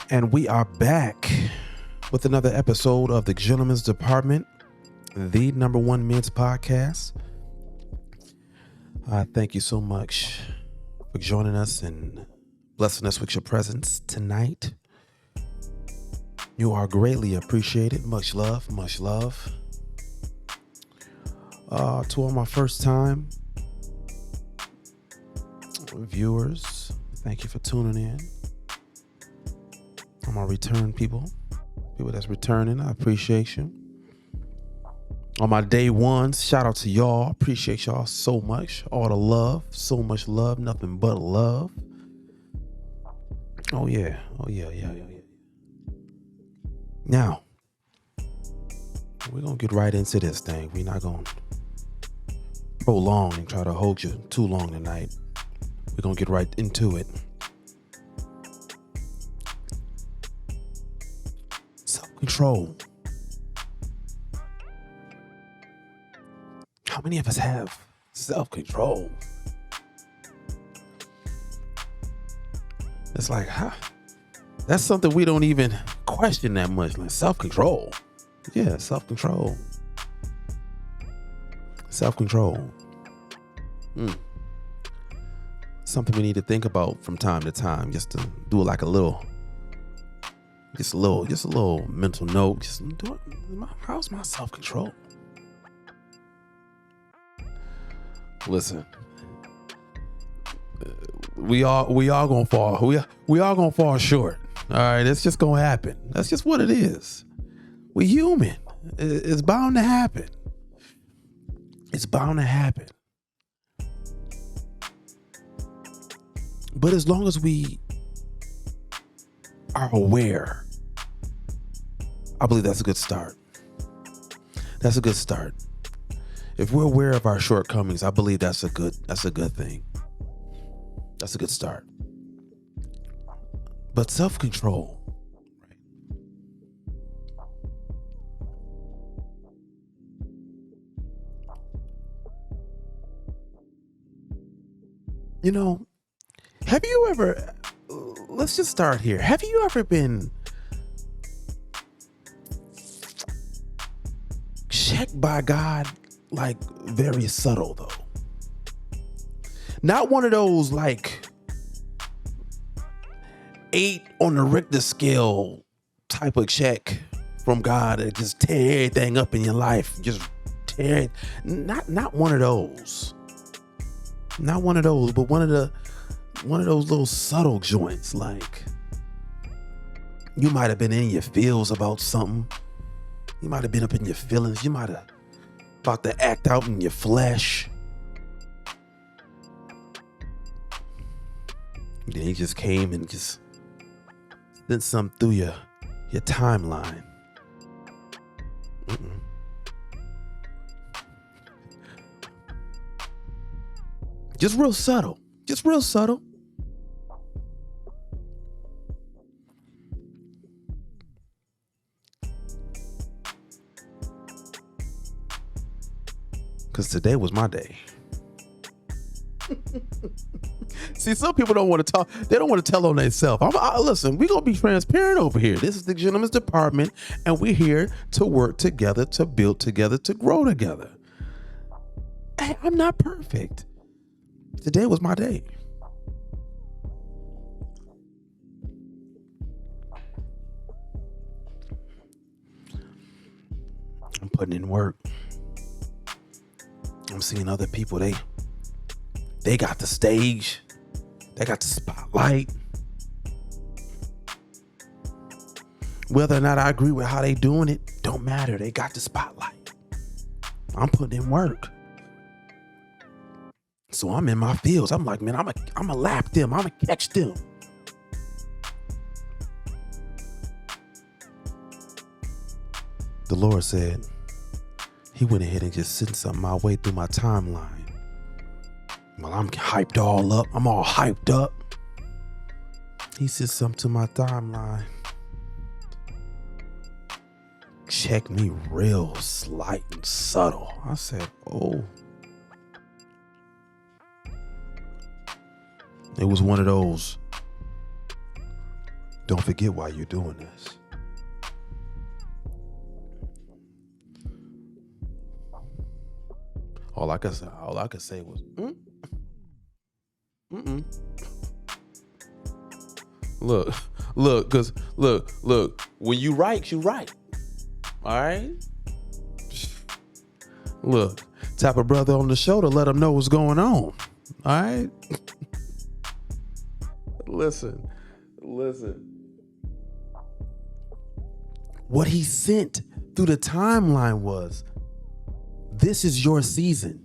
And we are back with another episode of the Gentlemen's Department, the number one men's podcast. Thank you so much for joining us and blessing us with your presence tonight. You are greatly appreciated. Much love, much love. To all my first time viewers, thank you for tuning in. All my return people that's returning, I appreciate you. On my day ones, shout out to y'all. Appreciate y'all so much. All the love, so much love, nothing but love. Oh yeah. Now, we're gonna get right into this thing. We're not gonna prolong and try to hold you too long tonight. We're gonna get right into it. Self-control. How many of us have self-control? It's like, that's something we don't even question that much. Like self-control. Yeah, self-control. Self-control. Something we need to think about from time to time, just to do like a little mental note. Just do it. How's my self-control? Listen, we all gonna fall. We all gonna fall short. All right, it's just gonna happen. That's just what it is. We human. It's bound to happen. It's bound to happen. But as long as we are aware, I believe that's a good start. That's a good start. If we're aware of our shortcomings, I believe that's a good thing. That's a good start. But self-control, right? You know, have you ever, let's just start here. Have you ever been checked by God? Like very subtle though. Not one of those like 8 on the Richter scale type of check from God that just tear everything up in your life. Just tear it. Not one of those. Not one of those, but one of those little subtle joints. Like you might have been in your feels about something. You might have been up in your feelings. You might have about to act out in your flesh. Then he just came and just sent something through your timeline. Just real subtle. Just real subtle. Because today was my day. See, some people don't want to talk. They don't want to tell on themselves. Listen, we're going to be transparent over here. This is the Gentlemen's Department, and we're here to work together, to build together, to grow together. Hey, I'm not perfect. Today was my day. I'm putting in work. I'm seeing other people, they got the stage, they got the spotlight. Whether or not I agree with how they doing it, don't matter. They got the spotlight. I'm putting in work. So I'm in my fields. I'm like, man, I'm a lap them. I'm a catch them. The Lord said, he went ahead and just sent something my way through my timeline. Well, I'm hyped all up. I'm all hyped up. He sent something to my timeline. Check me real slight and subtle. I said, oh. It was one of those Don't forget why you're doing this. All I could say was, Look, when you right, you right. All right? Look, tap a brother on the shoulder, let him know what's going on. All right? Listen. What he sent through the timeline was, this is your season.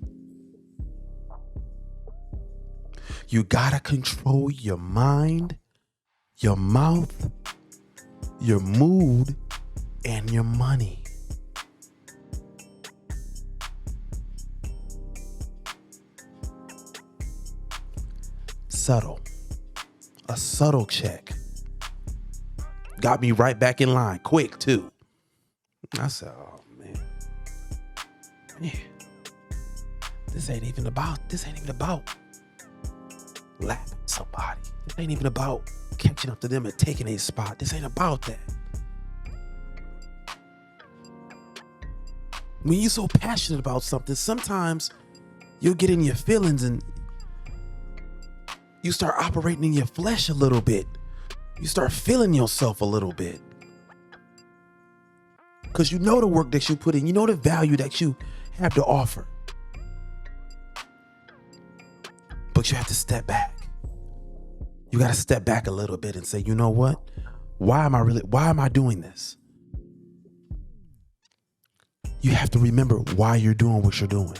You gotta control your mind, your mouth, your mood, and your money. Subtle. A subtle check. Got me right back in line, quick too. I said, oh man. This ain't even about lapping somebody. This ain't even about catching up to them and taking a spot. This ain't about that. When you're so passionate about something, sometimes you'll get in your feelings and you start operating in your flesh a little bit. You start feeling yourself a little bit. Because you know the work that you put in, you know the value that you have to offer. But you have to step back. You got to step back a little bit and say, you know what? Why am I doing this? You have to remember why you're doing what you're doing.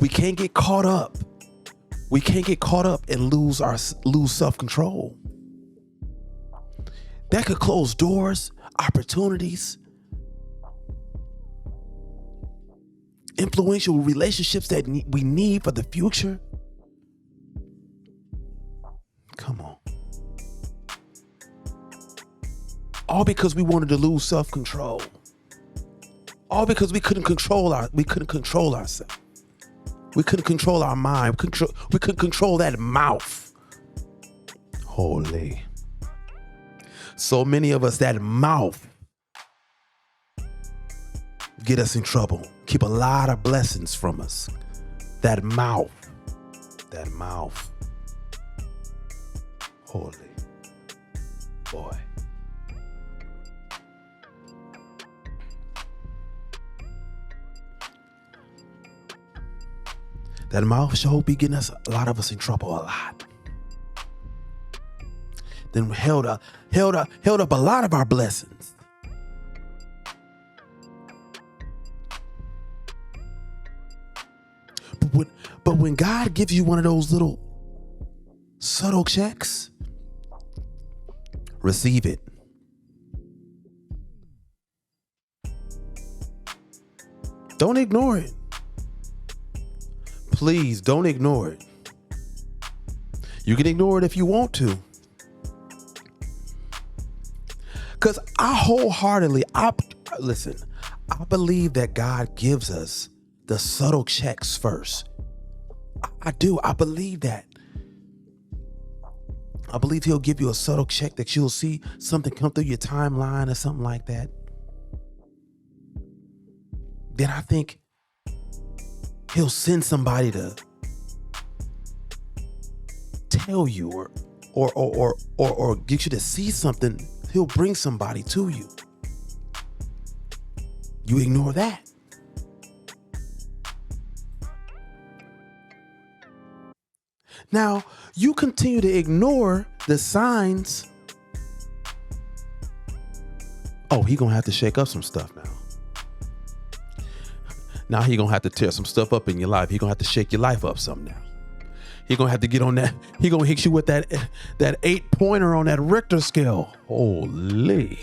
We can't get caught up. We can't get caught up and lose self-control. That could close doors, opportunities, influential relationships that we need for the future. Come on. All because we wanted to lose self-control. All because we couldn't control ourselves. We couldn't control our mind. We couldn't control that mouth. Holy. So many of us, that mouth get us in trouble. Keep a lot of blessings from us. That mouth. Holy boy. That mouth sure be getting a lot of us in trouble a lot. Then held up a lot of our blessings. But when God gives you one of those little subtle checks, receive it. Don't ignore it. Please don't ignore it. You can ignore it if you want to. Because I believe that God gives us the subtle checks first. I do. I believe that. I believe he'll give you a subtle check that you'll see something come through your timeline or something like that. Then I think he'll send somebody to tell you or get you to see something. He'll bring somebody to you. You ignore that. Now, you continue to ignore the signs. Oh, he gonna have to shake up some stuff now. Now he gonna have to tear some stuff up in your life. He gonna have to shake your life up some now. He gonna have to get on that. He gonna hit you with that 8-pointer on that Richter scale. Holy.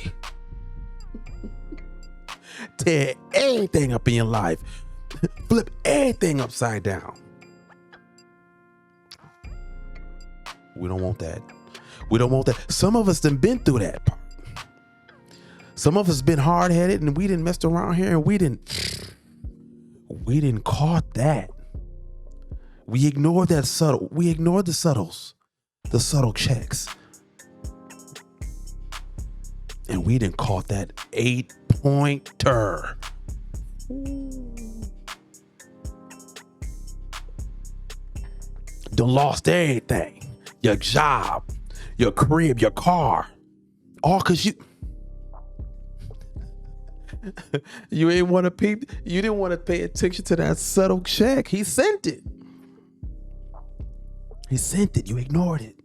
Tear everything up in your life. Flip everything upside down. We don't want that. We don't want that. Some of us done been through that part. Some of us been hard-headed and we didn't mess around here and we didn't. We didn't caught that. We ignored that subtle. We ignored the subtle checks. And we didn't caught that 8-pointer. Done lost everything. Your job, your crib, your car. All cause you ain't want to peep. You didn't want to pay attention to that subtle check. He sent it. You ignored it.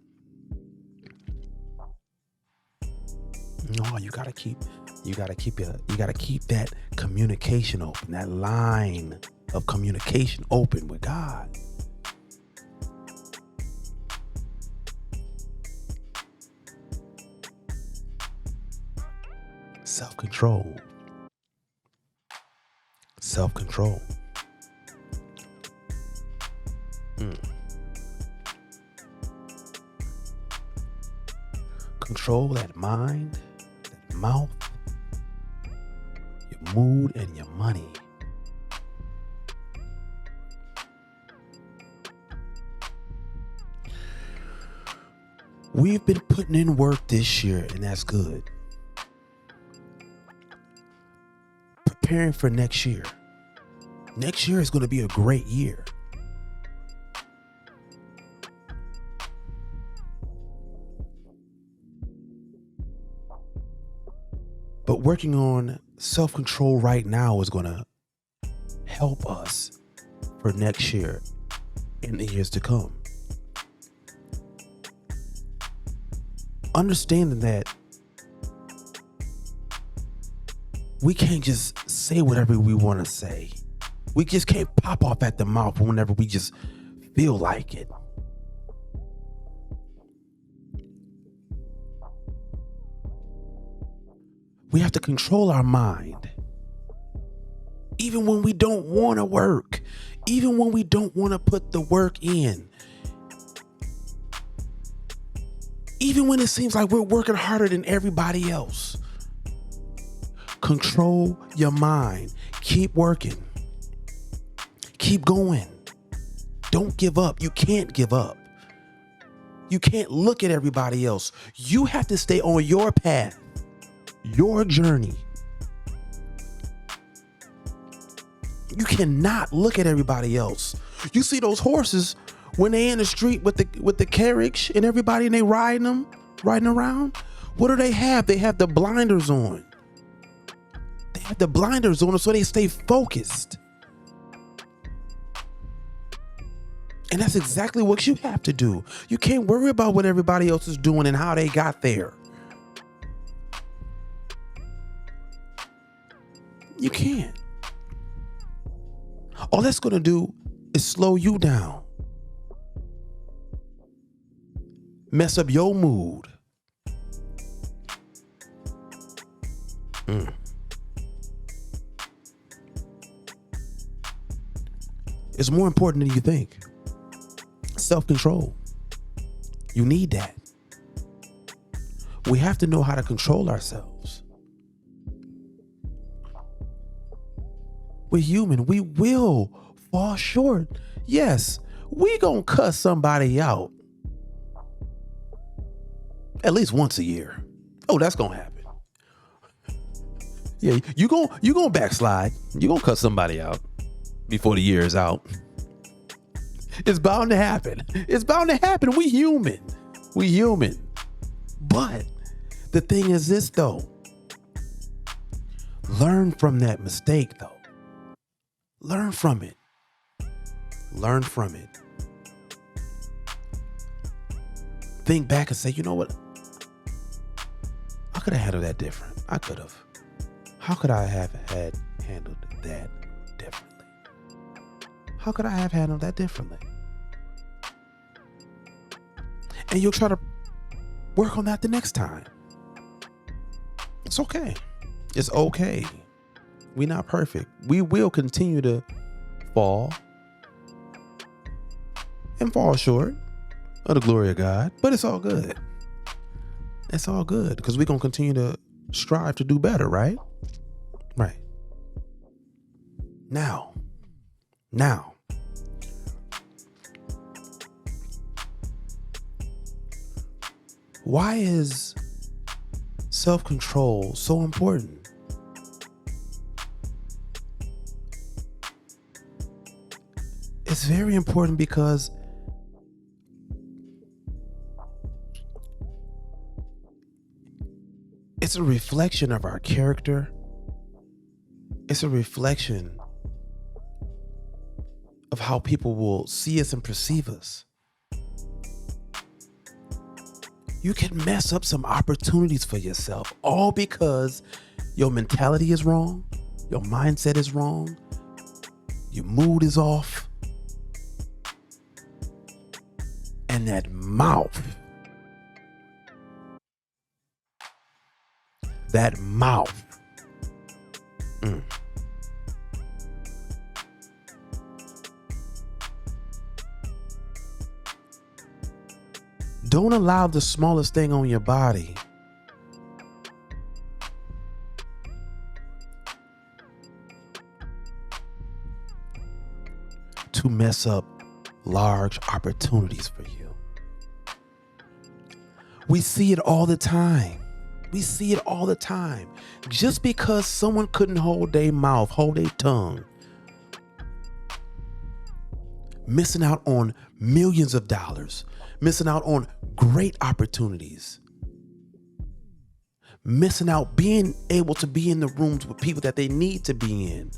No, you gotta keep that communication open, that line of communication open with God. Self-control. Control that mind, that mouth, your mood, and your money. We've been putting in work this year, and that's good. Preparing for next year. Next year is going to be a great year. But working on self-control right now is going to help us for next year and the years to come. Understanding that we can't just say whatever we want to say. We just can't pop off at the mouth whenever we just feel like it. We have to control our mind. Even when we don't want to work. Even when we don't want to put the work in. Even when it seems like we're working harder than everybody else. Control your mind. Keep working. Keep going. Don't give up. You can't give up. You can't look at everybody else. You have to stay on your path. Your journey. You cannot look at everybody else. You see those horses when they in the street with the carriage and everybody and they riding around. What do they have? They have the blinders on. They have the blinders on so they stay focused. And that's exactly what you have to do. You can't worry about what everybody else is doing and how they got there. You can't. All that's going to do is slow you down. Mess up your mood. It's more important than you think. Self-control. You need that. We have to know how to control ourselves. We're human. We will fall short. Yes, we gonna cuss somebody out at least once a year. Oh, that's gonna happen. Yeah, you gonna backslide. You gonna cuss somebody out before the year is out. It's bound to happen. It's bound to happen. We human. But the thing is this though. Learn from that mistake though. Learn from it. Think back and say, you know what? I could have handled that different. I could have. How could I have handled that differently? How could I have handled that differently? And you'll try to work on that the next time. It's okay. It's okay. We're not perfect. We will continue to fall and fall short of the glory of God, but it's all good. It's all good because we're going to continue to strive to do better, right? Right. Now, Now, why is self-control so important? It's very important because it's a reflection of our character. It's a reflection of how people will see us and perceive us. You can mess up some opportunities for yourself, all because your mentality is wrong, your mindset is wrong, your mood is off, and that mouth. Don't allow the smallest thing on your body to mess up large opportunities for you. We see it all the time. Just because someone couldn't hold their mouth, hold their tongue, missing out on millions of dollars, missing out on great opportunities, missing out being able to be in the rooms with people that they need to be in.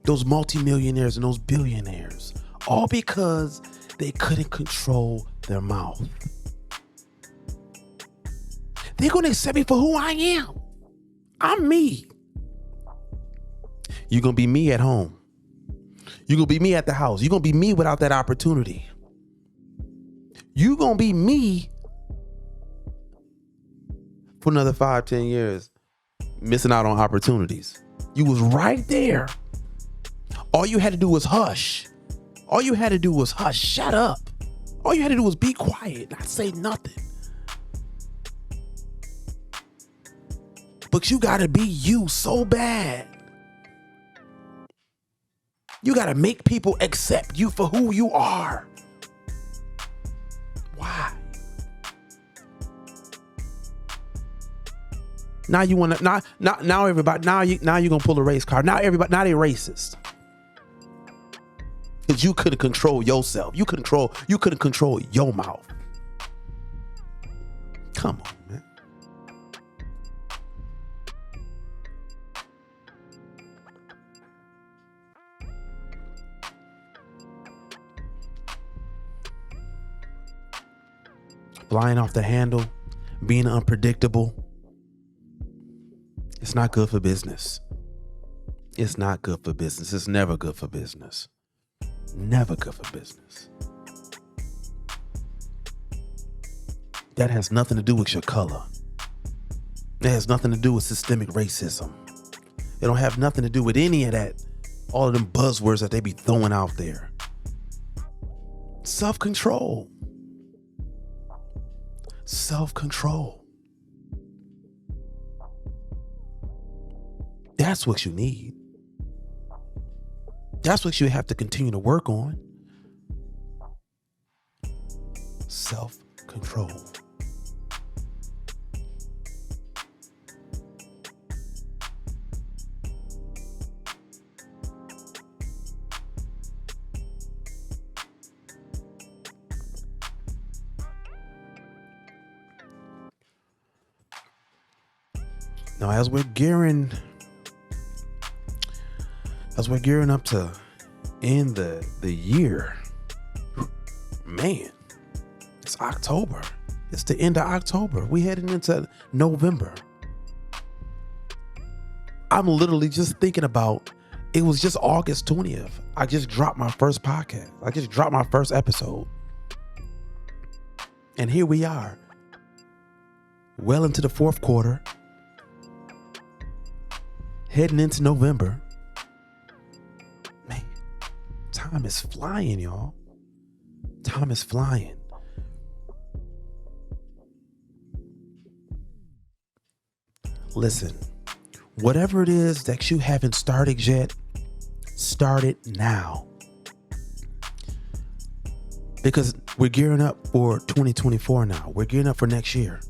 Those multimillionaires and those billionaires, all because they couldn't control their mouth. They're going to accept me for who I am. I'm me. You're going to be me at home. You're going to be me at the house. You're going to be me without that opportunity. You're going to be me for another 5-10 years, missing out on opportunities. You was right there. All you had to do was hush. Shut up. All you had to do was be quiet, not say nothing. But you got to be you so bad. You got to make people accept you for who you are. Why? Now you want to now everybody now you're going to pull a race card. Now they racist. Cuz you couldn't control yourself. You couldn't control your mouth. Come on, man. Flying off the handle, being unpredictable. It's not good for business. It's not good for business. It's never good for business. Never good for business. That has nothing to do with your color. It has nothing to do with systemic racism. It don't have nothing to do with any of that. All of them buzzwords that they be throwing out there. Self-control. Self-control. That's what you need. That's what you have to continue to work on. Self-control. Now, as we're gearing up to end the year, man, it's October. It's the end of October. We heading into November. I'm literally just thinking about, it was just August 20th. I just dropped my first podcast. I just dropped my first episode. And here we are, well into the fourth quarter. Heading into November. Man, time is flying, y'all. Time is flying. Listen, whatever it is that you haven't started yet, Start it now. Because we're gearing up for 2024 now. We're gearing up for next year.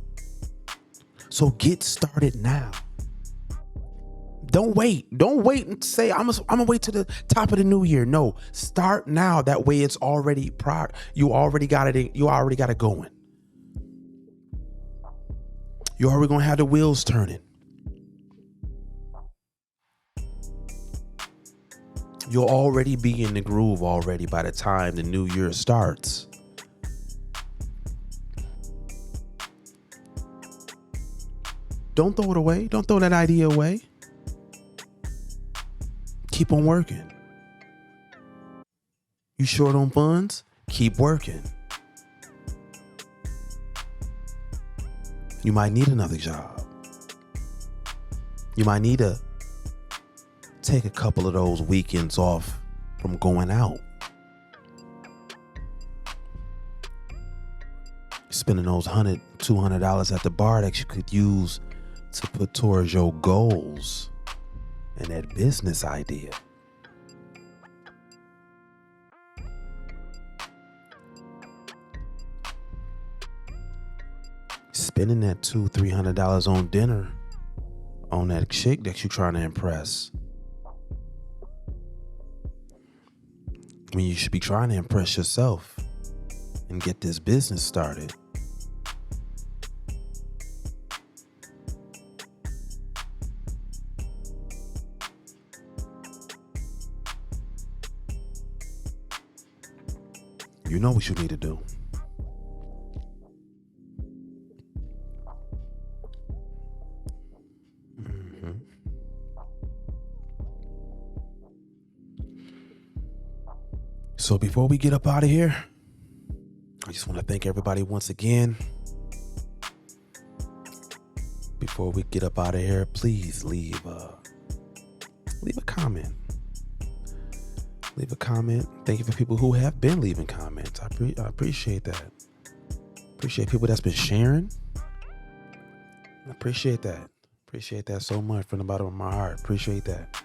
So get started now. Don't wait. Don't wait and say, I'm gonna wait to the top of the new year. No, start now. That way it's already you already got it. You already got it going. You're already gonna have the wheels turning. You'll already be in the groove already by the time the new year starts. Don't throw it away. Don't throw that idea away. Keep on working. You short on funds? Keep working. You might need another job. You might need to take a couple of those weekends off from going out. Spending those $100, $200 at the bar that you could use to put towards your goals and that business idea. Spending that $200, $300 on dinner on that chick that you're trying to impress, when you should be trying to impress yourself and get this business started. You know what you need to do. So before we get up out of here, I just want to thank everybody once again. Before we get up out of here, please leave a comment. Leave a comment. Thank you for people who have been leaving comments. I appreciate that. Appreciate people that's been sharing. I appreciate that. Appreciate that so much from the bottom of my heart. Appreciate that.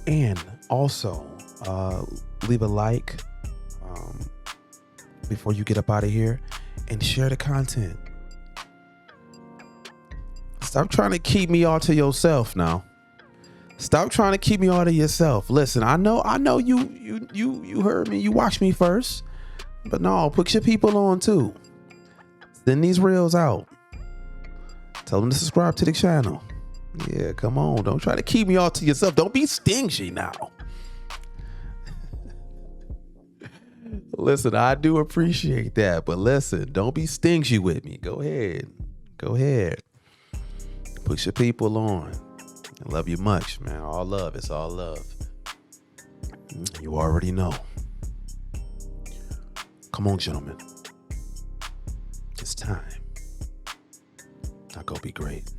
And also, leave a like before you get up out of here, and share the content. Stop trying to keep me all to yourself now. Stop trying to keep me all to yourself. Listen, I know you heard me. You watched me first, but no, put your people on too. Send these reels out. Tell them to subscribe to the channel. Yeah, come on. Don't try to keep me all to yourself. Don't be stingy now. Listen, I do appreciate that, but listen, don't be stingy with me. Go ahead. Go ahead. Put your people on. I love you much, man. All love. It's all love. You already know. Come on, gentlemen. It's time. Now go be great.